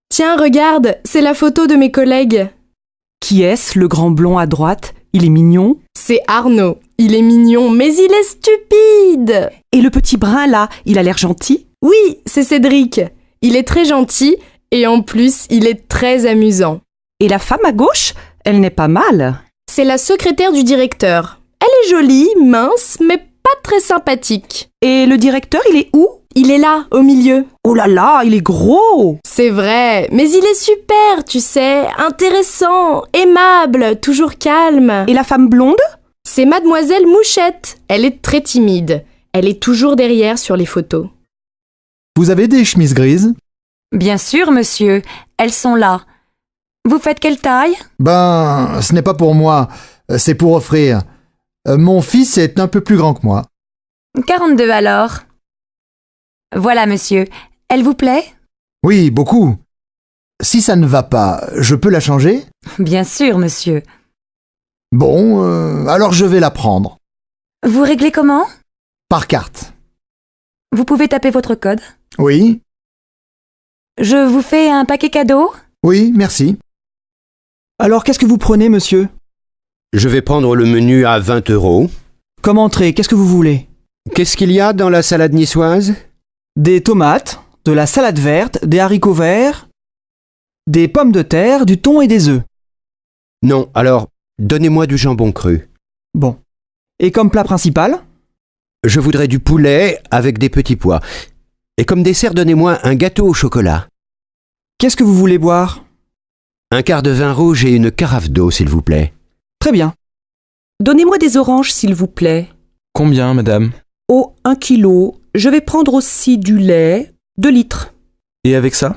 Tiens, regarde, c'est la photo de mes collègues. Qui est-ce, le grand blond à droite? Il est mignon. C'est Arnaud. Il est mignon, mais il est stupide. Et le petit brun là, il a l'air gentil? Oui, c'est Cédric. Il est très gentil et en plus, il est très amusant. Et la femme à gauche, elle n'est pas mal. C'est la secrétaire du directeur. Elle est jolie, mince, mais pas très sympathique. Et le directeur, il est où? Il est là, au milieu. Oh là là, il est gros! C'est vrai, mais il est super, tu sais, intéressant, aimable, toujours calme. Et la femme blonde? C'est Mademoiselle Mouchette. Elle est très timide. Elle est toujours derrière sur les photos. Vous avez des chemises grises? Bien sûr, monsieur. Elles sont là. Vous faites quelle taille? Ben, ce n'est pas pour moi, c'est pour offrir. Mon fils est un peu plus grand que moi. 42 alors. Voilà, monsieur. Elle vous plaît? Oui, beaucoup. Si ça ne va pas, je peux la changer? Bien sûr, monsieur. Bon, alors je vais la prendre. Vous réglez comment? Par carte. Vous pouvez taper votre code? Oui? Je vous fais un paquet cadeau? Oui, merci. Alors qu'est-ce que vous prenez, monsieur? Je vais prendre le menu à 20 €. Comme entrée, qu'est-ce que vous voulez? Qu'est-ce qu'il y a dans la salade niçoise? Des tomates, de la salade verte, des haricots verts, des pommes de terre, du thon et des œufs. Non, alors, donnez-moi du jambon cru. Bon. Et comme plat principal? Je voudrais du poulet avec des petits pois. Et comme dessert, donnez-moi un gâteau au chocolat. Qu'est-ce que vous voulez boire? Un quart de vin rouge et une carafe d'eau, s'il vous plaît. Très bien. Donnez-moi des oranges, s'il vous plaît. Combien, madame? Oh, 1 kilo. Je vais prendre aussi du lait, 2 litres. Et avec ça?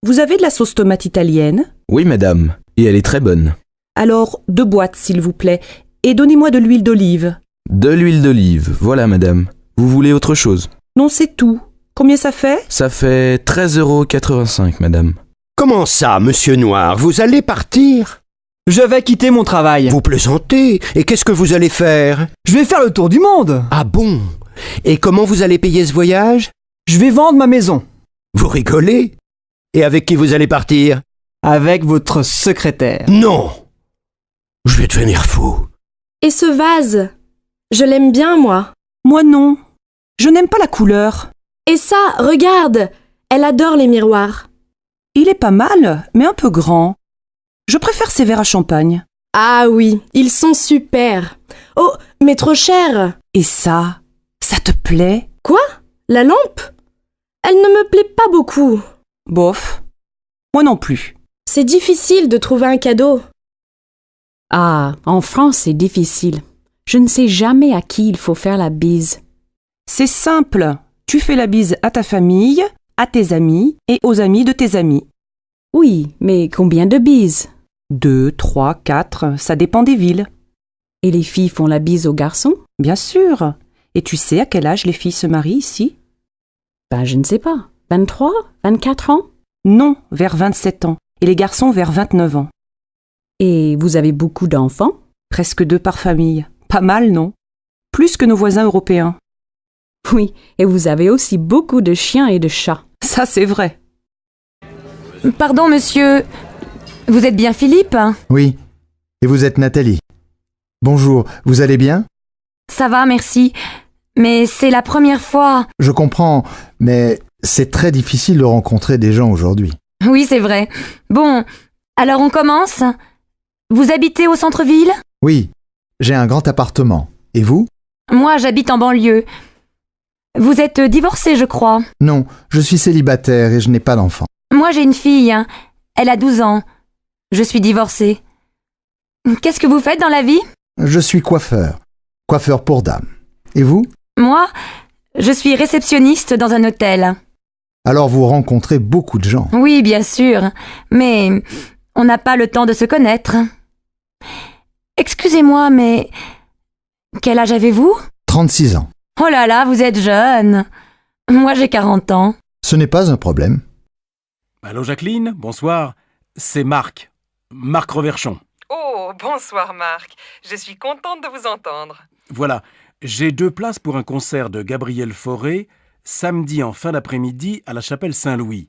Vous avez de la sauce tomate italienne? Oui, madame. Et elle est très bonne. Alors, 2 boîtes, s'il vous plaît. Et donnez-moi de l'huile d'olive. De l'huile d'olive, voilà, madame. Vous voulez autre chose? Non, c'est tout. Combien ça fait? Ça fait 13,85 €, madame. Comment ça, monsieur Noir? Vous allez partir? Je vais quitter mon travail. Vous plaisantez? Et qu'est-ce que vous allez faire? Je vais faire le tour du monde. Ah bon? Et comment vous allez payer ce voyage? Je vais vendre ma maison. Vous rigolez? Et avec qui vous allez partir? Avec votre secrétaire. Non! Je vais devenir fou. Et ce vase? Je l'aime bien, moi. Moi non. Je n'aime pas la couleur. Et ça, regarde! Elle adore les miroirs. Il est pas mal, mais un peu grand. Je préfère ces verres à champagne. Ah oui, ils sont super. Oh, mais trop cher. Et ça te plaît? Quoi? La lampe? Elle ne me plaît pas beaucoup. Bof. Moi non plus. C'est difficile de trouver un cadeau. Ah, en France, c'est difficile. Je ne sais jamais à qui il faut faire la bise. C'est simple. Tu fais la bise à ta famille, à tes amis et aux amis de tes amis. Oui, mais combien de bises? 2, 3, 4, ça dépend des villes. Et les filles font la bise aux garçons? Bien sûr. Et tu sais à quel âge les filles se marient ici? Ben, je ne sais pas. 23? 24 ans? Non, vers 27 ans. Et les garçons vers 29 ans. Et vous avez beaucoup d'enfants? Presque 2 par famille. Pas mal, non? Plus que nos voisins européens. Oui, et vous avez aussi beaucoup de chiens et de chats. Ça, c'est vrai. Pardon, monsieur. Vous êtes bien Philippe? Oui. Et vous êtes Nathalie. Bonjour, vous allez bien? Ça va, merci. Mais c'est la première fois. Je comprends, mais c'est très difficile de rencontrer des gens aujourd'hui. Oui, c'est vrai. Bon, alors on commence? Vous habitez au centre-ville? Oui, j'ai un grand appartement. Et vous? Moi, j'habite en banlieue. Vous êtes divorcé, je crois. Non, je suis célibataire et je n'ai pas d'enfant. Moi, j'ai une fille. Elle a 12 ans. Je suis divorcée. Qu'est-ce que vous faites dans la vie? Je suis coiffeur. Coiffeur pour dames. Et vous? Moi, je suis réceptionniste dans un hôtel. Alors vous rencontrez beaucoup de gens. Oui, bien sûr. Mais on n'a pas le temps de se connaître. Excusez-moi, mais quel âge avez-vous? 36 ans. Oh là là, vous êtes jeune. Moi, j'ai 40 ans. Ce n'est pas un problème. Allô Jacqueline, bonsoir. C'est Marc. Marc Reverchon. Oh, bonsoir Marc. Je suis contente de vous entendre. Voilà, j'ai 2 places pour un concert de Gabriel Fauré, samedi en fin d'après-midi à la chapelle Saint-Louis.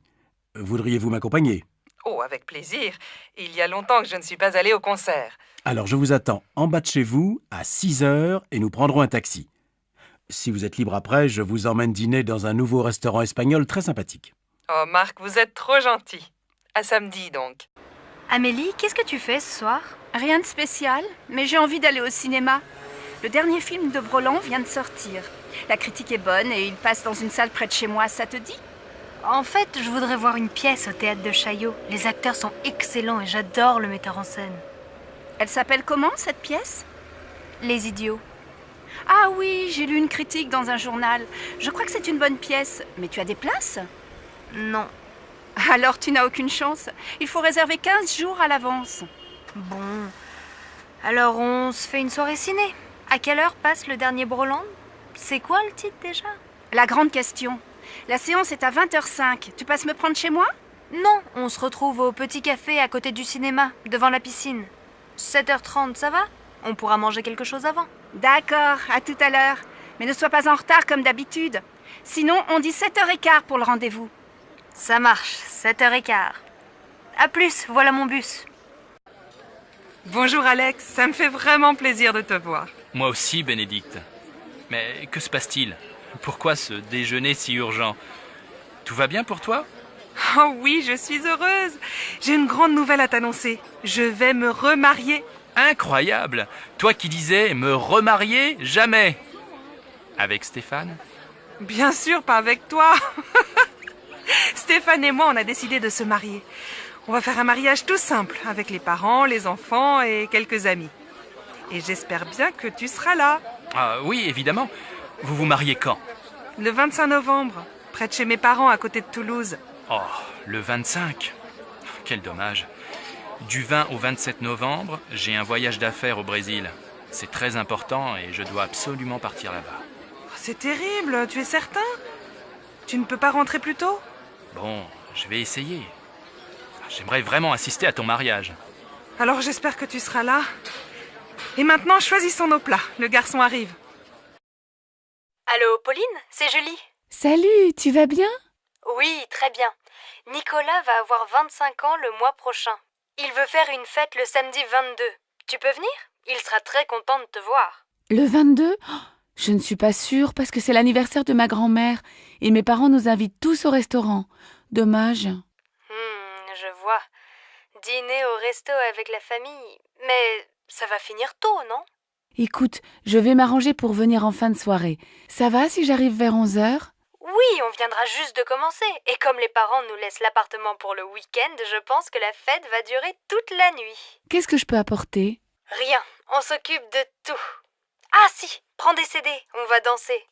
Voudriez-vous m'accompagner? Oh, avec plaisir. Il y a longtemps que je ne suis pas allée au concert. Alors je vous attends en bas de chez vous à 6 heures et nous prendrons un taxi. Si vous êtes libre après, je vous emmène dîner dans un nouveau restaurant espagnol très sympathique. Oh, Marc, vous êtes trop gentil. À samedi, donc. Amélie, qu'est-ce que tu fais ce soir? Rien de spécial, mais j'ai envie d'aller au cinéma. Le dernier film de Broland vient de sortir. La critique est bonne et il passe dans une salle près de chez moi, ça te dit? En fait, je voudrais voir une pièce au théâtre de Chaillot. Les acteurs sont excellents et j'adore le metteur en scène. Elle s'appelle comment, cette pièce? Les Idiots. Ah oui, j'ai lu une critique dans un journal. Je crois que c'est une bonne pièce. Mais tu as des places? Non. Alors tu n'as aucune chance. Il faut réserver 15 jours à l'avance. Bon. Alors on se fait une soirée ciné. À quelle heure passe le dernier Broland? C'est quoi le titre déjà? La grande question. La séance est à 20h05. Tu passes me prendre chez moi? Non, on se retrouve au petit café à côté du cinéma, devant la piscine. 7h30, ça va? On pourra manger quelque chose avant. D'accord, à tout à l'heure. Mais ne sois pas en retard comme d'habitude. Sinon, on dit 7h15 pour le rendez-vous. Ça marche, 7h15. À plus, voilà mon bus. Bonjour Alex, ça me fait vraiment plaisir de te voir. Moi aussi, Bénédicte. Mais que se passe-t-il? Pourquoi ce déjeuner si urgent? Tout va bien pour toi? Oh oui, je suis heureuse. J'ai une grande nouvelle à t'annoncer. Je vais me remarier. Incroyable! Toi qui disais me remarier jamais. Avec Stéphane? Bien sûr, pas avec toi. Stéphane et moi, on a décidé de se marier. On va faire un mariage tout simple, avec les parents, les enfants et quelques amis. Et j'espère bien que tu seras là. Ah oui, évidemment. Vous vous mariez quand? Le 25 novembre, près de chez mes parents, à côté de Toulouse. Oh, le 25. Quel dommage. Du 20 au 27 novembre, j'ai un voyage d'affaires au Brésil. C'est très important et je dois absolument partir là-bas. C'est terrible, tu es certain? Tu ne peux pas rentrer plus tôt? Bon, je vais essayer. J'aimerais vraiment assister à ton mariage. Alors j'espère que tu seras là. Et maintenant, choisissons nos plats. Le garçon arrive. Allô, Pauline? C'est Julie. Salut, tu vas bien? Oui, très bien. Nicolas va avoir 25 ans le mois prochain. Il veut faire une fête le samedi 22. Tu peux venir? Il sera très content de te voir. Le 22? Oh, je ne suis pas sûre parce que c'est l'anniversaire de ma grand-mère et mes parents nous invitent tous au restaurant. Dommage. Je vois. Dîner au resto avec la famille. Mais ça va finir tôt, non? Écoute, je vais m'arranger pour venir en fin de soirée. Ça va si j'arrive vers 11h? Oui, on viendra juste de commencer. Et comme les parents nous laissent l'appartement pour le week-end, je pense que la fête va durer toute la nuit. Qu'est-ce que je peux apporter? Rien, on s'occupe de tout. Ah si, prends des CD, on va danser.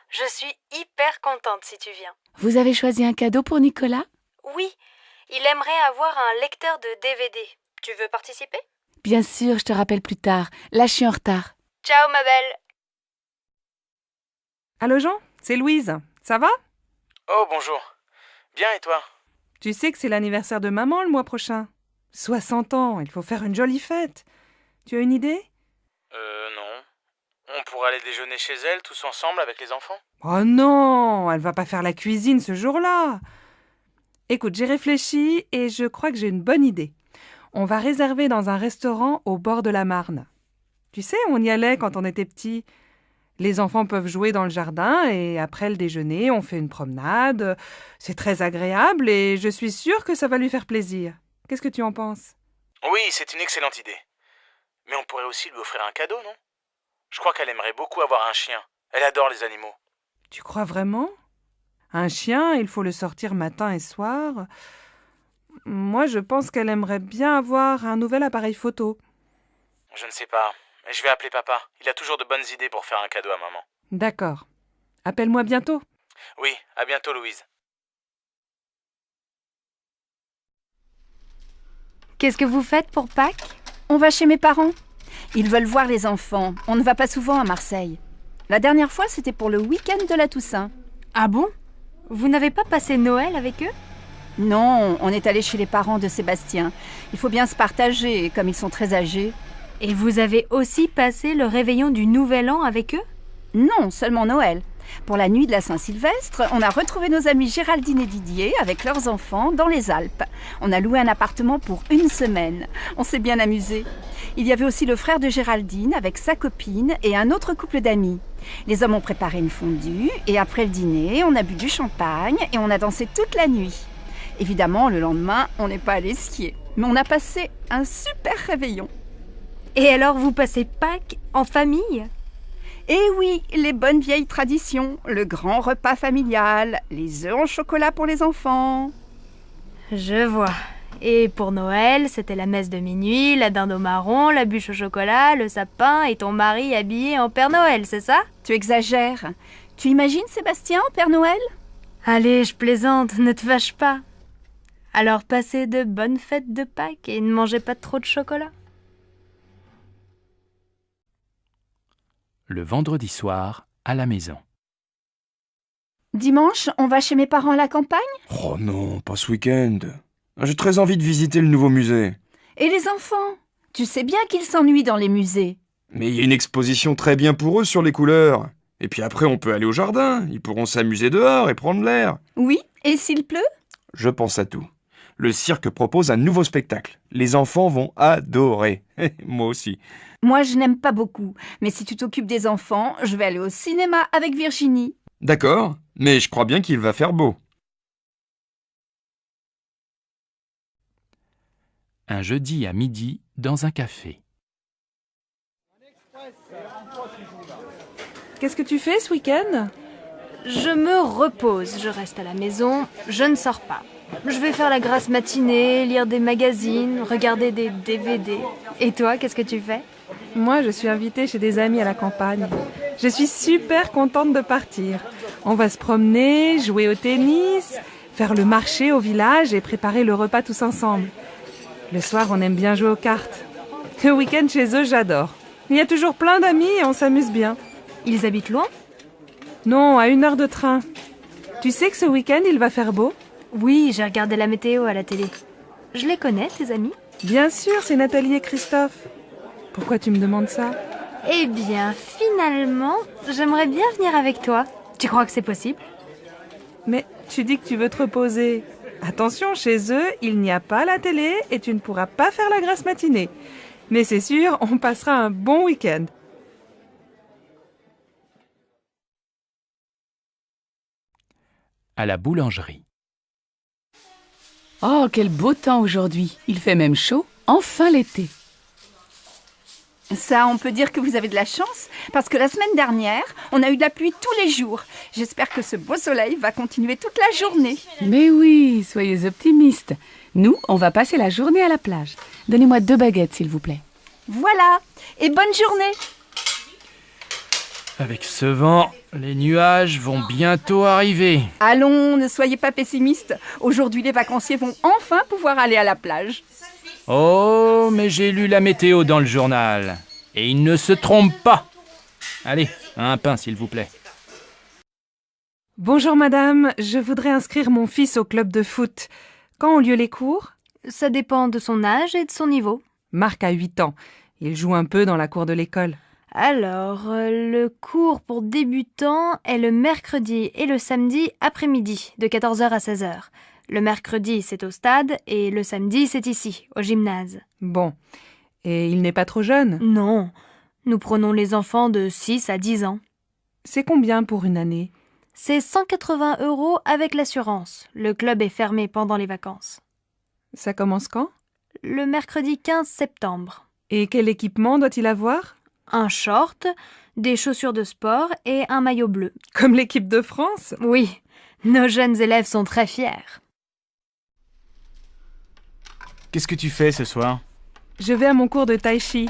Je suis hyper contente si tu viens. Vous avez choisi un cadeau pour Nicolas? Oui, il aimerait avoir un lecteur de DVD. Tu veux participer? Bien sûr, je te rappelle plus tard. Là, je suis en retard. Ciao, ma belle. Allô Jean, c'est Louise. Ça va? Oh, bonjour. Bien, et toi? Tu sais que c'est l'anniversaire de maman le mois prochain. 60 ans, il faut faire une jolie fête. Tu as une idée? Non. On pourrait aller déjeuner chez elle, tous ensemble, avec les enfants? Oh non, elle va pas faire la cuisine ce jour-là. Écoute, j'ai réfléchi et je crois que j'ai une bonne idée. On va réserver dans un restaurant au bord de la Marne. Tu sais, on y allait quand on était petits. Les enfants peuvent jouer dans le jardin et après le déjeuner, on fait une promenade. C'est très agréable et je suis sûre que ça va lui faire plaisir. Qu'est-ce que tu en penses? Oui, c'est une excellente idée. Mais on pourrait aussi lui offrir un cadeau, non? Je crois qu'elle aimerait beaucoup avoir un chien. Elle adore les animaux. Tu crois vraiment? Un chien, il faut le sortir matin et soir. Moi, je pense qu'elle aimerait bien avoir un nouvel appareil photo. Je ne sais pas. Je vais appeler papa. Il a toujours de bonnes idées pour faire un cadeau à maman. D'accord. Appelle-moi bientôt. Oui, à bientôt, Louise. Qu'est-ce que vous faites pour Pâques? On va chez mes parents. Ils veulent voir les enfants. On ne va pas souvent à Marseille. La dernière fois, c'était pour le week-end de la Toussaint. Ah bon? Vous n'avez pas passé Noël avec eux? Non, on est allé chez les parents de Sébastien. Il faut bien se partager, comme ils sont très âgés. Et vous avez aussi passé le réveillon du Nouvel An avec eux? Non, seulement Noël. Pour la nuit de la Saint-Sylvestre, on a retrouvé nos amis Géraldine et Didier avec leurs enfants dans les Alpes. On a loué un appartement pour 1 semaine. On s'est bien amusé. Il y avait aussi le frère de Géraldine avec sa copine et un autre couple d'amis. Les hommes ont préparé une fondue et après le dîner, on a bu du champagne et on a dansé toute la nuit. Évidemment, le lendemain, on n'est pas allé skier. Mais on a passé un super réveillon. Et alors, vous passez Pâques en famille ? Eh oui, les bonnes vieilles traditions, le grand repas familial, les œufs en chocolat pour les enfants. Je vois. Et pour Noël, c'était la messe de minuit, la dinde au marron, la bûche au chocolat, le sapin et ton mari habillé en Père Noël, c'est ça ? Tu exagères. Tu imagines Sébastien en Père Noël ? Allez, je plaisante, ne te fâche pas. Alors passez de bonnes fêtes de Pâques et ne mangez pas trop de chocolat. Le vendredi soir, à la maison. Dimanche, on va chez mes parents à la campagne ? Oh non, pas ce week-end. J'ai très envie de visiter le nouveau musée. Et les enfants ? Tu sais bien qu'ils s'ennuient dans les musées. Mais il y a une exposition très bien pour eux sur les couleurs. Et puis après, on peut aller au jardin. Ils pourront s'amuser dehors et prendre l'air. Oui, et s'il pleut ? Je pense à tout. Le cirque propose un nouveau spectacle. Les enfants vont adorer. Moi aussi. Moi, je n'aime pas beaucoup. Mais si tu t'occupes des enfants, je vais aller au cinéma avec Virginie. D'accord, mais je crois bien qu'il va faire beau. Un jeudi à midi, dans un café. Qu'est-ce que tu fais ce week-end ? Je me repose, je reste à la maison, je ne sors pas. Je vais faire la grasse matinée, lire des magazines, regarder des DVD. Et toi, qu'est-ce que tu fais ? Moi, je suis invitée chez des amis à la campagne. Je suis super contente de partir. On va se promener, jouer au tennis, faire le marché au village et préparer le repas tous ensemble. Le soir, on aime bien jouer aux cartes. Le week-end chez eux, j'adore. Il y a toujours plein d'amis et on s'amuse bien. Ils habitent loin ? Non, à 1 heure de train. Tu sais que ce week-end, il va faire beau ? Oui, j'ai regardé la météo à la télé. Je les connais, tes amis ? Bien sûr, c'est Nathalie et Christophe. Pourquoi tu me demandes ça ? Eh bien, finalement, j'aimerais bien venir avec toi. Tu crois que c'est possible ? Mais tu dis que tu veux te reposer. Attention, chez eux, il n'y a pas la télé et tu ne pourras pas faire la grasse matinée. Mais c'est sûr, on passera un bon week-end. À la boulangerie. Oh, quel beau temps aujourd'hui. Il fait même chaud. Enfin l'été. Ça, on peut dire que vous avez de la chance, parce que la semaine dernière, on a eu de la pluie tous les jours. J'espère que ce beau soleil va continuer toute la journée. Mais oui, soyez optimistes. Nous, on va passer la journée à la plage. Donnez-moi 2 baguettes, s'il vous plaît. Voilà, et bonne journée. Avec ce vent, les nuages vont bientôt arriver. Allons, ne soyez pas pessimistes. Aujourd'hui, les vacanciers vont enfin pouvoir aller à la plage. Oh, mais j'ai lu la météo dans le journal. Et il ne se trompe pas. Allez, un pain, s'il vous plaît. Bonjour madame, je voudrais inscrire mon fils au club de foot. Quand ont lieu les cours ? Ça dépend de son âge et de son niveau. Marc a 8 ans. Il joue un peu dans la cour de l'école. Alors, le cours pour débutants est le mercredi et le samedi après-midi, de 14h à 16h. Le mercredi, c'est au stade, et le samedi, c'est ici, au gymnase. Bon. Et il n'est pas trop jeune ? Non. Nous prenons les enfants de 6 à 10 ans. C'est combien pour une année ? C'est 180 € avec l'assurance. Le club est fermé pendant les vacances. Ça commence quand ? Le mercredi 15 septembre. Et quel équipement doit-il avoir ? Un short, des chaussures de sport et un maillot bleu. Comme l'équipe de France ? Oui, nos jeunes élèves sont très fiers. Qu'est-ce que tu fais ce soir ? Je vais à mon cours de tai chi.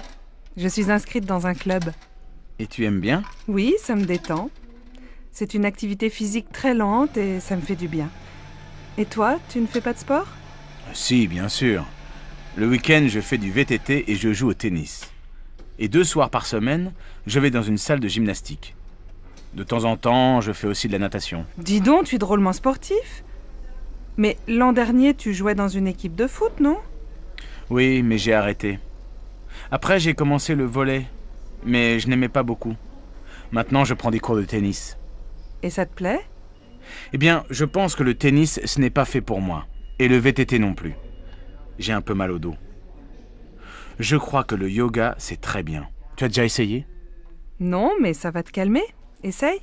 Je suis inscrite dans un club. Et tu aimes bien ? Oui, ça me détend. C'est une activité physique très lente et ça me fait du bien. Et toi, tu ne fais pas de sport ? Si, bien sûr. Le week-end, je fais du VTT et je joue au tennis. Et 2 soirs par semaine, je vais dans une salle de gymnastique. De temps en temps, je fais aussi de la natation. Dis donc, tu es drôlement sportif. Mais l'an dernier, tu jouais dans une équipe de foot, non ? Oui, mais j'ai arrêté. Après, j'ai commencé le volley, mais je n'aimais pas beaucoup. Maintenant, je prends des cours de tennis. Et ça te plaît? Eh bien, je pense que le tennis, ce n'est pas fait pour moi. Et le VTT non plus. J'ai un peu mal au dos. Je crois que le yoga, c'est très bien. Tu as déjà essayé? Non, mais ça va te calmer. Essaye.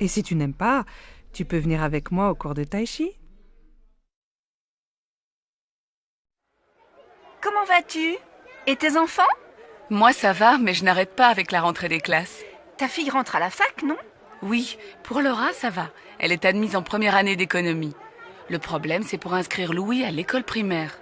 Et si tu n'aimes pas, tu peux venir avec moi au cours de tai chi. Comment vas-tu? Et tes enfants? Moi, ça va, mais je n'arrête pas avec la rentrée des classes. Ta fille rentre à la fac, non? Oui, pour Laura, ça va. Elle est admise en première année d'économie. Le problème, c'est pour inscrire Louis à l'école primaire.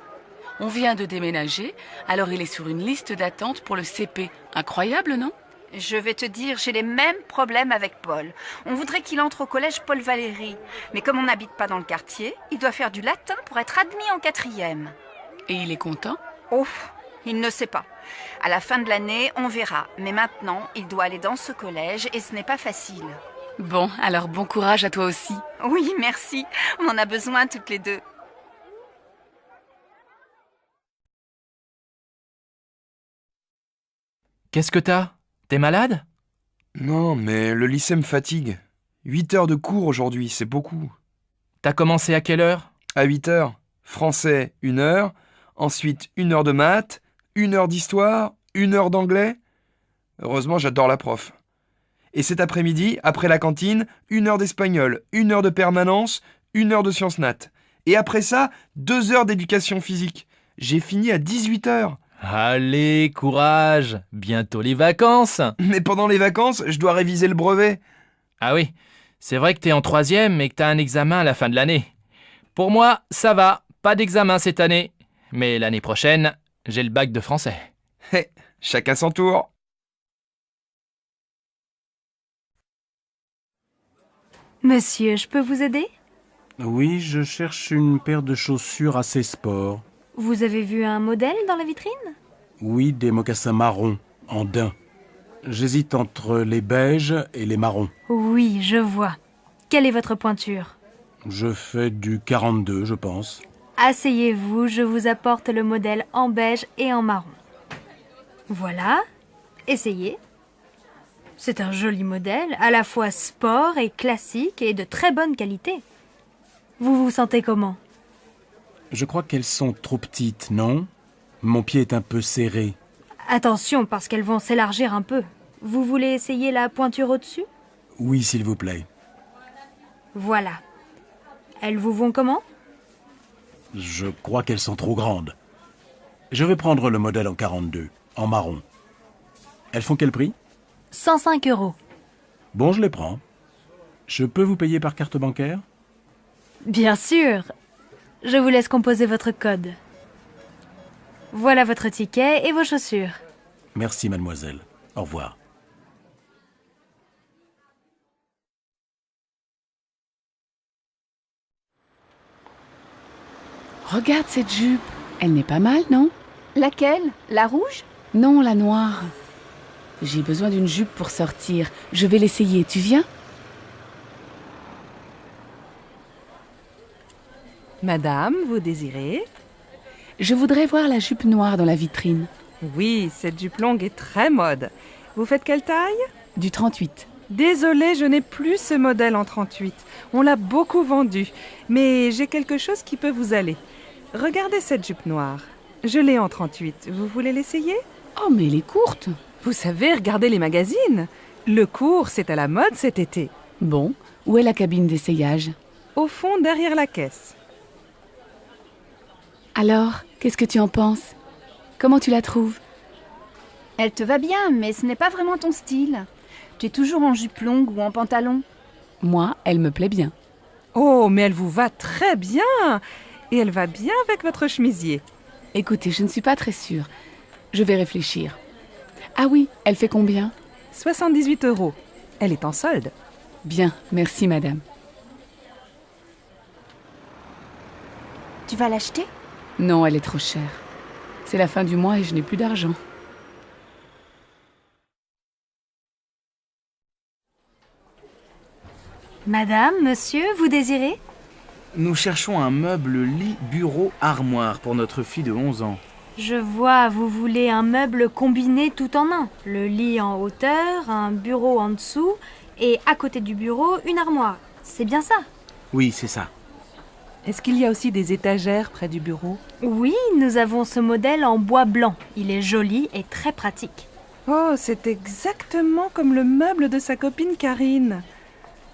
On vient de déménager, alors il est sur une liste d'attente pour le CP. Incroyable, non? Je vais te dire, j'ai les mêmes problèmes avec Paul. On voudrait qu'il entre au collège Paul Valéry. Mais comme on n'habite pas dans le quartier, il doit faire du latin pour être admis en 4e. Et il est content? Oh, il ne sait pas. À la fin de l'année, on verra. Mais maintenant, il doit aller dans ce collège et ce n'est pas facile. Bon, alors bon courage à toi aussi. Oui, merci. On en a besoin toutes les deux. Qu'est-ce que t'as? T'es malade? Non, mais le lycée me fatigue. 8 heures de cours aujourd'hui, c'est beaucoup. T'as commencé à quelle heure? À 8 heures. Français, 1 heure. Ensuite, 1 heure de maths, 1 heure d'histoire, 1 heure d'anglais. Heureusement, j'adore la prof. Et cet après-midi, après la cantine, 1 heure d'espagnol, 1 heure de permanence, 1 heure de sciences nat. Et après ça, 2 heures d'éducation physique. J'ai fini à 18 heures. Allez, courage! Bientôt les vacances! Mais pendant les vacances, je dois réviser le brevet. Ah oui, c'est vrai que t'es en 3e et que t'as un examen à la fin de l'année. Pour moi, ça va, pas d'examen cette année. Mais l'année prochaine, j'ai le bac de français. Hé, chacun son tour. Monsieur, je peux vous aider? Oui, je cherche une paire de chaussures assez sport. Vous avez vu un modèle dans la vitrine? Oui, des mocassins marrons, en daim. J'hésite entre les beiges et les marrons. Oui, je vois. Quelle est votre pointure? Je fais du 42, je pense. Asseyez-vous, je vous apporte le modèle en beige et en marron. Voilà, essayez. C'est un joli modèle, à la fois sport et classique et de très bonne qualité. Vous vous sentez comment? Je crois qu'elles sont trop petites, non? Mon pied est un peu serré. Attention, parce qu'elles vont s'élargir un peu. Vous voulez essayer la pointure au-dessus? Oui, s'il vous plaît. Voilà. Elles vous vont comment? Je crois qu'elles sont trop grandes. Je vais prendre le modèle en 42, en marron. Elles font quel prix? 105 €. Bon, je les prends. Je peux vous payer par carte bancaire? Bien sûr. Je vous laisse composer votre code. Voilà votre ticket et vos chaussures. Merci, mademoiselle. Au revoir. Regarde cette jupe. Elle n'est pas mal, non? Laquelle? La rouge? Non, la noire. J'ai besoin d'une jupe pour sortir. Je vais l'essayer. Tu viens? Madame, vous désirez? Je voudrais voir la jupe noire dans la vitrine. Oui, cette jupe longue est très mode. Vous faites quelle taille? Du 38. Désolée, je n'ai plus ce modèle en 38. On l'a beaucoup vendu. Mais j'ai quelque chose qui peut vous aller. Regardez cette jupe noire. Je l'ai en 38. Vous voulez l'essayer? Oh, mais elle est courte. Vous savez, regardez les magazines. Le court, c'est à la mode cet été. Bon, où est la cabine d'essayage? Au fond, derrière la caisse. Alors, qu'est-ce que tu en penses? Comment tu la trouves? Elle te va bien, mais ce n'est pas vraiment ton style. Tu es toujours en jupe longue ou en pantalon. Moi, elle me plaît bien. Oh, mais elle vous va très bien. Et elle va bien avec votre chemisier. Écoutez, je ne suis pas très sûre. Je vais réfléchir. Ah oui, elle fait combien? 78 €. Elle est en solde. Bien, merci madame. Tu vas l'acheter? Non, elle est trop chère. C'est la fin du mois et je n'ai plus d'argent. Madame, monsieur, vous désirez? Nous cherchons un meuble lit, bureau, armoire pour notre fille de 11 ans. Je vois, vous voulez un meuble combiné tout en un. Le lit en hauteur, un bureau en dessous Et à côté du bureau, une armoire. C'est bien ça? Oui, c'est ça. Est-ce qu'il y a aussi des étagères près du bureau? Oui, nous avons ce modèle en bois blanc. Il est joli et très pratique. Oh, c'est exactement comme le meuble de sa copine Karine.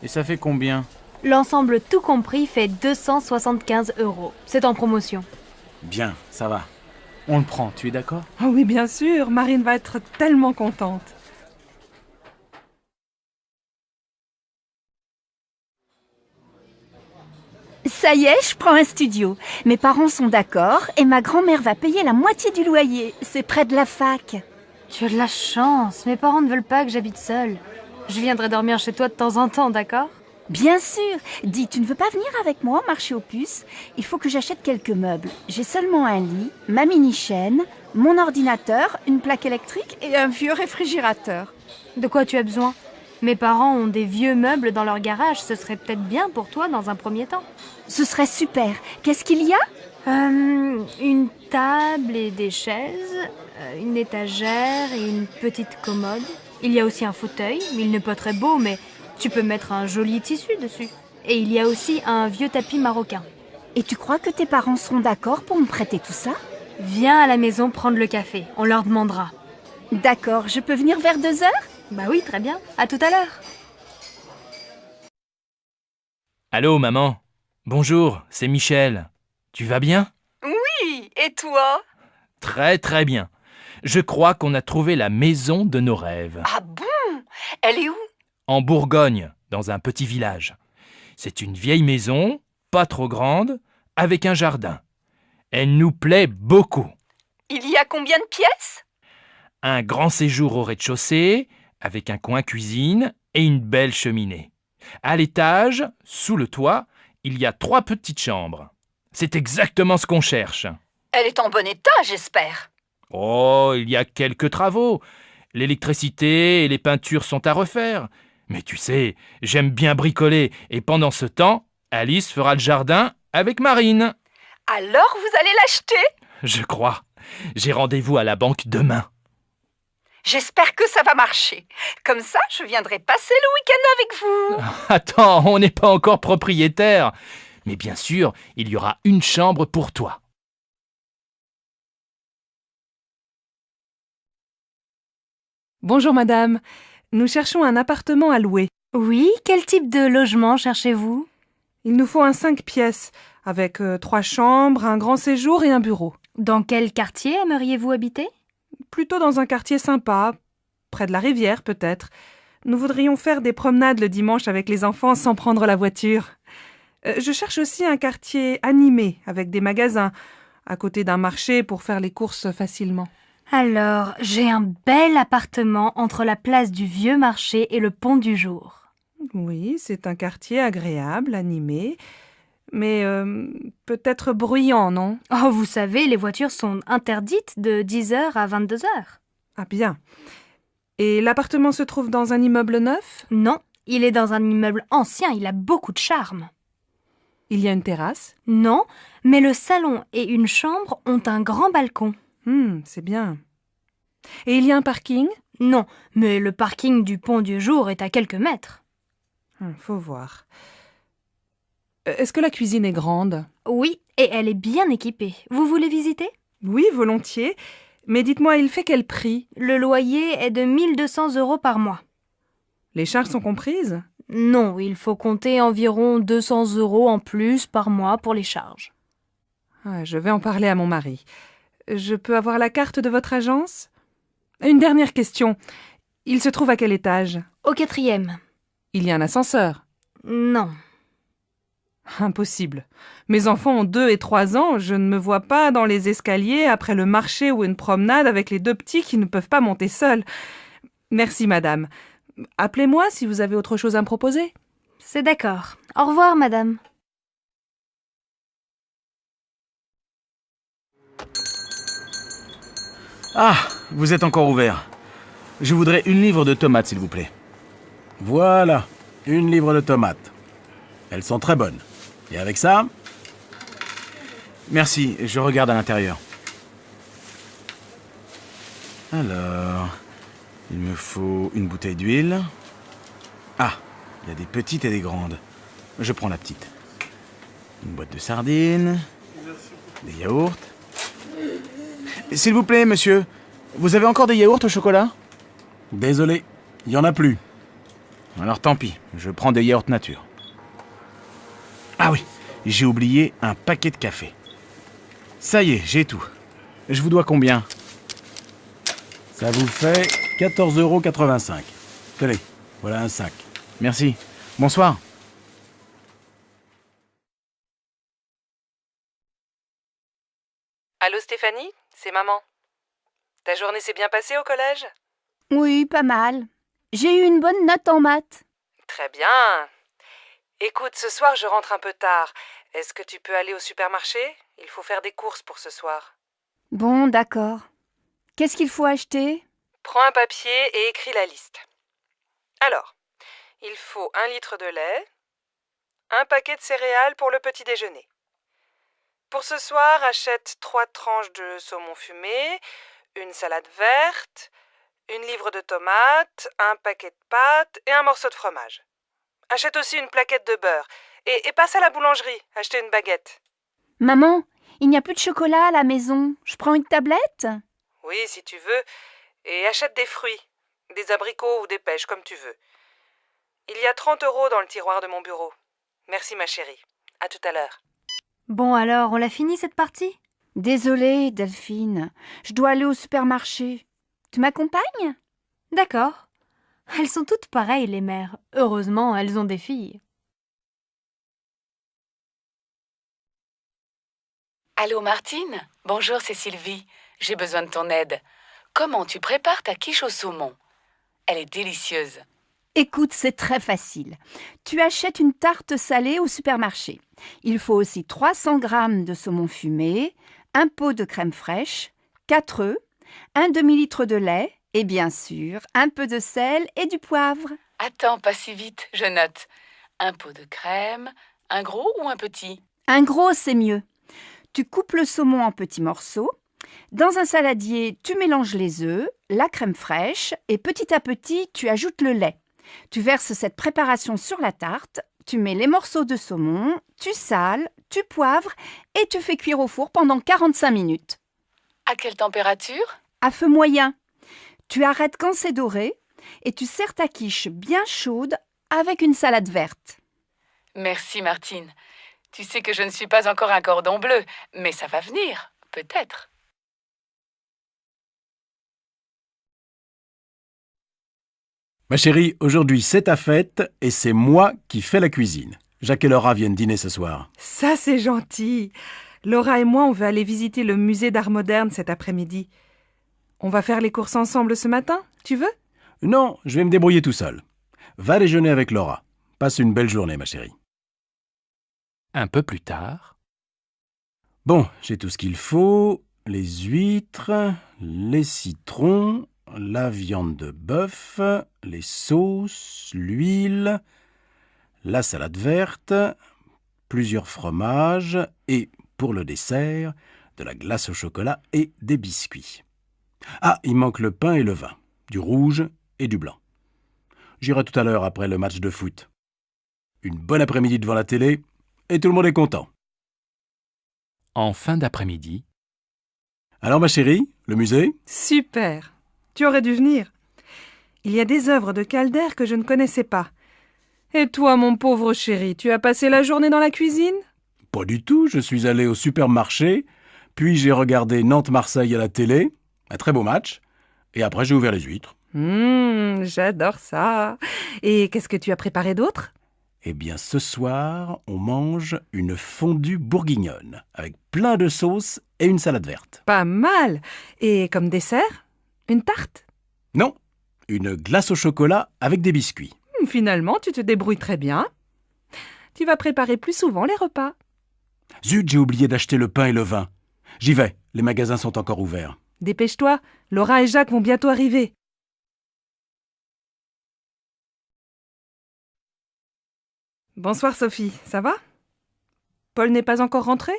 Et ça fait combien? L'ensemble tout compris fait 275 €. C'est en promotion. Bien, ça va. On le prend, tu es d'accord? Oh oui, bien sûr, Marine va être tellement contente. Ça y est, je prends un studio. Mes parents sont d'accord et ma grand-mère va payer la moitié du loyer. C'est près de la fac. Tu as de la chance. Mes parents ne veulent pas que j'habite seule. Je viendrai dormir chez toi de temps en temps, d'accord? Bien sûr. Dis, tu ne veux pas venir avec moi au marché aux puces? Il faut que j'achète quelques meubles. J'ai seulement un lit, ma mini-chaîne, mon ordinateur, une plaque électrique et un vieux réfrigérateur. De quoi tu as besoin? Mes parents ont des vieux meubles dans leur garage. Ce serait peut-être bien pour toi dans un premier temps. Ce serait super. Qu'est-ce qu'il y a? Une table et des chaises, une étagère et une petite commode. Il y a aussi un fauteuil, il n'est pas très beau, mais tu peux mettre un joli tissu dessus. Et il y a aussi un vieux tapis marocain. Et tu crois que tes parents seront d'accord pour me prêter tout ça? Viens à la maison prendre le café, on leur demandera. D'accord, je peux venir vers 2 heures? Bah oui, très bien. À tout à l'heure. Allô, maman. Bonjour, c'est Michel. Tu vas bien? Oui, et toi? Très très bien. Je crois qu'on a trouvé la maison de nos rêves. Ah bon? Elle est où? En Bourgogne, dans un petit village. C'est une vieille maison, pas trop grande, avec un jardin. Elle nous plaît beaucoup. Il y a combien de pièces? Un grand séjour au rez-de-chaussée, avec un coin cuisine et une belle cheminée. À l'étage, sous le toit, il y a 3 petites chambres. C'est exactement ce qu'on cherche. Elle est en bon état, j'espère. Oh, il y a quelques travaux. L'électricité et les peintures sont à refaire. Mais tu sais, j'aime bien bricoler et pendant ce temps, Alice fera le jardin avec Marine. Alors vous allez l'acheter? Je crois. J'ai rendez-vous à la banque demain. J'espère que ça va marcher. Comme ça, je viendrai passer le week-end avec vous. Attends, on n'est pas encore propriétaire. Mais bien sûr, il y aura une chambre pour toi. Bonjour madame, nous cherchons un appartement à louer. Oui, quel type de logement cherchez-vous? Il nous faut un 5 pièces, avec 3 chambres, un grand séjour et un bureau. Dans quel quartier aimeriez-vous habiter? Plutôt dans un quartier sympa, près de la rivière peut-être. Nous voudrions faire des promenades le dimanche avec les enfants sans prendre la voiture. Je cherche aussi un quartier animé, avec des magasins, à côté d'un marché pour faire les courses facilement. Alors, j'ai un bel appartement entre la place du Vieux Marché et le Pont du Jour. Oui, c'est un quartier agréable, animé, mais peut-être bruyant, non? Oh, vous savez, les voitures sont interdites de 10h à 22h. Ah bien. Et l'appartement se trouve dans un immeuble neuf? Non, il est dans un immeuble ancien, il a beaucoup de charme. Il y a une terrasse? Non, mais le salon et une chambre ont un grand balcon. C'est bien. Et il y a un parking? Non, mais le parking du Pont du Jour est à quelques mètres. Faut voir. Est-ce que la cuisine est grande? Oui, et elle est bien équipée. Vous voulez visiter? Oui, volontiers. Mais dites-moi, il fait quel prix? Le loyer est de 1 200 € par mois. Les charges sont comprises? Non, il faut compter environ 200 € en plus par mois pour les charges. Je vais en parler à mon mari. Je peux avoir la carte de votre agence? Une dernière question. Il se trouve à quel étage? Au 4e. Il y a un ascenseur? Non. Impossible. Mes enfants ont 2 et 3 ans. Je ne me vois pas dans les escaliers après le marché ou une promenade avec les 2 petits qui ne peuvent pas monter seuls. Merci, madame. Appelez-moi si vous avez autre chose à me proposer. C'est d'accord. Au revoir, madame. Ah, vous êtes encore ouvert. Je voudrais 1 livre de tomates, s'il vous plaît. Voilà, 1 livre de tomates. Elles sont très bonnes. Et avec ça? Merci, je regarde à l'intérieur. Alors, il me faut une bouteille d'huile. Ah, Il y a des petites et des grandes. Je prends la petite. Une boîte de sardines. Des yaourts. S'il vous plaît, monsieur, vous avez encore des yaourts au chocolat? Désolé, il n'y en a plus. Alors tant pis, je prends des yaourts nature. Ah oui, j'ai oublié un paquet de café. Ça y est, j'ai tout. Je vous dois combien? Ça vous fait 14,85 €. Tenez, voilà un sac. Merci. Bonsoir. Allô Stéphanie, c'est maman. Ta journée s'est bien passée au collège? Oui, pas mal. J'ai eu une bonne note en maths. Très bien. Écoute, ce soir je rentre un peu tard. Est-ce que tu peux aller au supermarché? Il faut faire des courses pour ce soir. Bon, d'accord. Qu'est-ce qu'il faut acheter? Prends un papier et écris la liste. Alors, il faut 1 litre de lait, un paquet de céréales pour le petit déjeuner. Pour ce soir, achète 3 tranches de saumon fumé, une salade verte, une livre de tomates, un paquet de pâtes et un morceau de fromage. Achète aussi une plaquette de beurre et passe à la boulangerie, acheter une baguette. Maman, il n'y a plus de chocolat à la maison. Je prends une tablette? Oui, si tu veux. Et achète des fruits, des abricots ou des pêches, comme tu veux. Il y a 30 € dans le tiroir de mon bureau. Merci ma chérie. À tout à l'heure. Bon alors, on l'a fini cette partie? Désolée, Delphine. Je dois aller au supermarché. Tu m'accompagnes? D'accord. Elles sont toutes pareilles, les mères. Heureusement, elles ont des filles. Allô Martine? Bonjour, c'est Sylvie. J'ai besoin de ton aide. Comment tu prépares ta quiche au saumon? Elle est délicieuse. Écoute, c'est très facile. Tu achètes une tarte salée au supermarché. Il faut aussi 300 g de saumon fumé, un pot de crème fraîche, 4 œufs, un demi-litre de lait et bien sûr, un peu de sel et du poivre. Attends, pas si vite, je note. Un pot de crème, un gros ou un petit? Un gros, c'est mieux. Tu coupes le saumon en petits morceaux. Dans un saladier, tu mélanges les œufs, la crème fraîche et petit à petit, tu ajoutes le lait. Tu verses cette préparation sur la tarte, tu mets les morceaux de saumon, tu sales, tu poivres et tu fais cuire au four pendant 45 minutes. À quelle température? À feu moyen. Tu arrêtes quand c'est doré et tu sers ta quiche bien chaude avec une salade verte. Merci Martine. Tu sais que je ne suis pas encore un cordon bleu, mais ça va venir, peut-être. Ma chérie, aujourd'hui c'est ta fête et c'est moi qui fais la cuisine. Jacques et Laura viennent dîner ce soir. Ça, c'est gentil. Laura et moi, on veut aller visiter le musée d'art moderne cet après-midi. On va faire les courses ensemble ce matin, tu veux? Non, je vais me débrouiller tout seul. Va déjeuner avec Laura. Passe une belle journée, ma chérie. Un peu plus tard. Bon, j'ai tout ce qu'il faut. Les huîtres, les citrons, la viande de bœuf, les sauces, l'huile, la salade verte, plusieurs fromages et, pour le dessert, de la glace au chocolat et des biscuits. Ah, il manque le pain et le vin, du rouge et du blanc. J'irai tout à l'heure après le match de foot. Une bonne après-midi devant la télé et tout le monde est content. En fin d'après-midi. Alors ma chérie, le musée? Super. Tu aurais dû venir. Il y a des œuvres de Calder que je ne connaissais pas. Et toi, mon pauvre chéri, tu as passé la journée dans la cuisine? Pas du tout, je suis allé au supermarché, puis j'ai regardé Nantes-Marseille à la télé, un très beau match, et après j'ai ouvert les huîtres. J'adore ça. Et qu'est-ce que tu as préparé d'autre? Eh bien, ce soir, on mange une fondue bourguignonne, avec plein de sauces et une salade verte. Pas mal. Et comme dessert? Une tarte? Non, une glace au chocolat avec des biscuits. Finalement, tu te débrouilles très bien. Tu vas préparer plus souvent les repas. Zut, j'ai oublié d'acheter le pain et le vin. J'y vais, les magasins sont encore ouverts. Dépêche-toi, Laura et Jacques vont bientôt arriver. Bonsoir Sophie, ça va? Paul n'est pas encore rentré?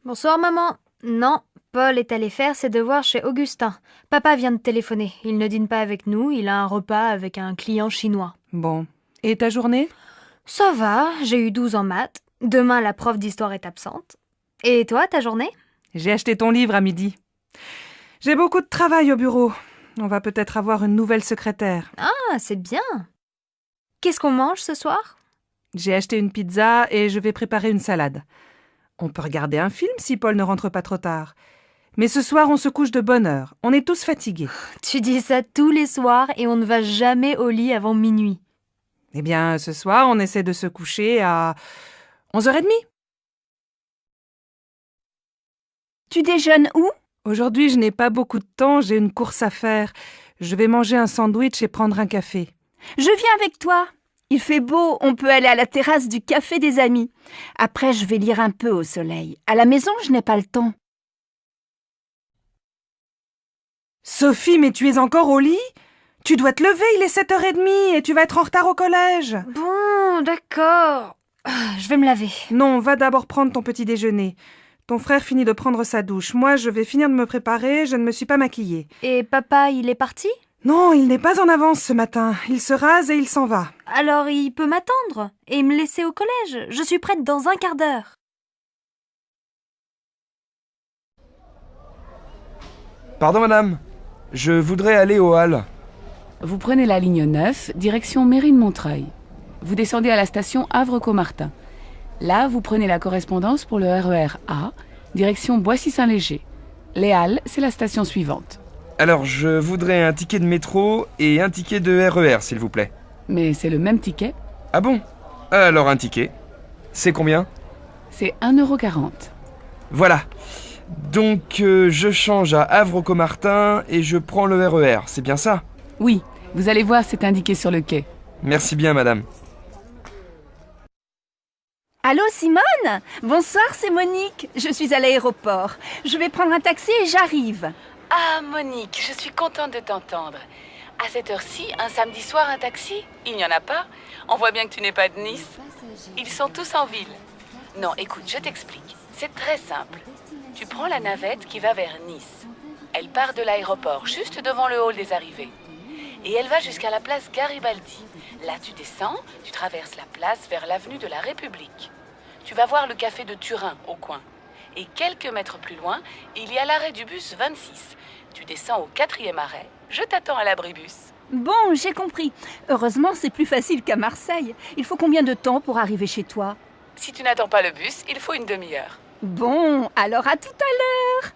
Bonsoir maman. Non, Paul est allé faire ses devoirs chez Augustin. Papa vient de téléphoner. Il ne dîne pas avec nous, il a un repas avec un client chinois. Bon. Et ta journée? Ça va, j'ai eu 12 en maths. Demain, la prof d'histoire est absente. Et toi, ta journée? J'ai acheté ton livre à midi. J'ai beaucoup de travail au bureau. On va peut-être avoir une nouvelle secrétaire. Ah, c'est bien. Qu'est-ce qu'on mange ce soir? J'ai acheté une pizza et je vais préparer une salade. On peut regarder un film si Paul ne rentre pas trop tard. Mais ce soir, on se couche de bonne heure. On est tous fatigués. Tu dis ça tous les soirs et on ne va jamais au lit avant minuit. Eh bien, ce soir, on essaie de se coucher à 11h30. Tu déjeunes où? Aujourd'hui, je n'ai pas beaucoup de temps, j'ai une course à faire. Je vais manger un sandwich et prendre un café. Je viens avec toi. Il fait beau, on peut aller à la terrasse du café des amis. Après, je vais lire un peu au soleil. À la maison, je n'ai pas le temps. Sophie, mais tu es encore au lit? Tu dois te lever, il est 7h30 et tu vas être en retard au collège. Bon, d'accord. Je vais me laver. Non, va d'abord prendre ton petit déjeuner. Ton frère finit de prendre sa douche. Moi, je vais finir de me préparer, je ne me suis pas maquillée. Et papa, il est parti? Non, il n'est pas en avance ce matin. Il se rase et il s'en va. Alors il peut m'attendre et me laisser au collège. Je suis prête dans un quart d'heure. Pardon, madame. Je voudrais aller au hall. Vous prenez la ligne 9, direction Mairie de Montreuil. Vous descendez à la station Havre-Caumartin. Là, vous prenez la correspondance pour le RER A, direction Boissy-Saint-Léger. Les Halles, c'est la station suivante. Alors, je voudrais un ticket de métro et un ticket de RER, s'il vous plaît. Mais c'est le même ticket. Ah bon? Alors un ticket. C'est combien? C'est 1,40 €. Voilà. Donc, je change à Havre-Caumartin et je prends le RER, c'est bien ça? Oui, vous allez voir, c'est indiqué sur le quai. Merci bien, madame. Allô, Simone? Bonsoir, c'est Monique. Je suis à l'aéroport. Je vais prendre un taxi et j'arrive. Ah, Monique, je suis contente de t'entendre. À cette heure-ci, un samedi soir, un taxi? Il n'y en a pas? On voit bien que tu n'es pas de Nice. Ils sont tous en ville. Non, écoute, je t'explique. C'est très simple. Tu prends la navette qui va vers Nice. Elle part de l'aéroport, juste devant le hall des arrivées. Et elle va jusqu'à la place Garibaldi. Là, tu descends, tu traverses la place vers l'avenue de la République. Tu vas voir le café de Turin, au coin. Et quelques mètres plus loin, il y a l'arrêt du bus 26. Tu descends au 4e arrêt. Je t'attends à l'abribus. Bon, j'ai compris. Heureusement, c'est plus facile qu'à Marseille. Il faut combien de temps pour arriver chez toi? Si tu n'attends pas le bus, il faut une demi-heure. Bon, alors à tout à l'heure.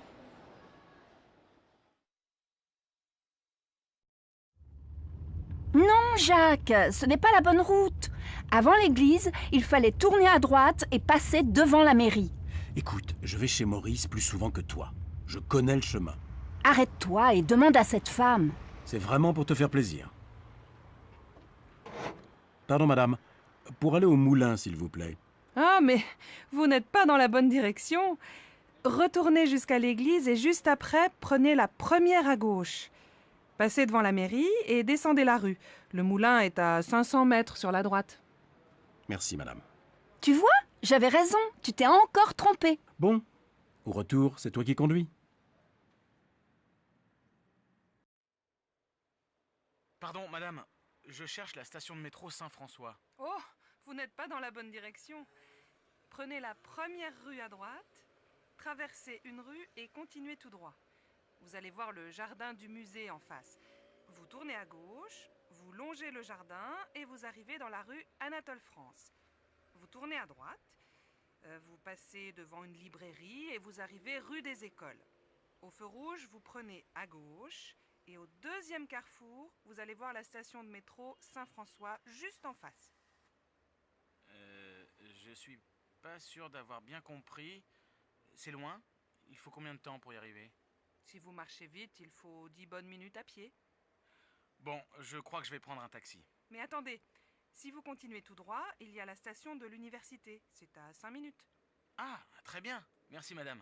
Non, Jacques, ce n'est pas la bonne route. Avant l'église, il fallait tourner à droite et passer devant la mairie. Écoute, je vais chez Maurice plus souvent que toi. Je connais le chemin. Arrête-toi et demande à cette femme. C'est vraiment pour te faire plaisir. Pardon, madame. Pour aller au moulin, s'il vous plaît. Ah, mais vous n'êtes pas dans la bonne direction. Retournez jusqu'à l'église et juste après, prenez la première à gauche. Passez devant la mairie et descendez la rue. Le moulin est à 500 mètres sur la droite. Merci, madame. Tu vois, j'avais raison. Tu t'es encore trompé. Bon, au retour, c'est toi qui conduis. Pardon, madame. Je cherche la station de métro Saint-François. Oh, vous n'êtes pas dans la bonne direction. Prenez la première rue à droite, traversez une rue et continuez tout droit. Vous allez voir le jardin du musée en face. Vous tournez à gauche, vous longez le jardin et vous arrivez dans la rue Anatole France. Vous tournez à droite, vous passez devant une librairie et vous arrivez rue des Écoles. Au feu rouge, vous prenez à gauche et au deuxième carrefour, vous allez voir la station de métro Saint-François juste en face. Je suis pas sûr d'avoir bien compris. C'est loin? Il faut combien de temps pour y arriver? Si vous marchez vite, il faut 10 bonnes minutes à pied. Bon, je crois que je vais prendre un taxi. Mais attendez, si vous continuez tout droit, il y a la station de l'université. C'est à 5 minutes. Ah, très bien. Merci, madame.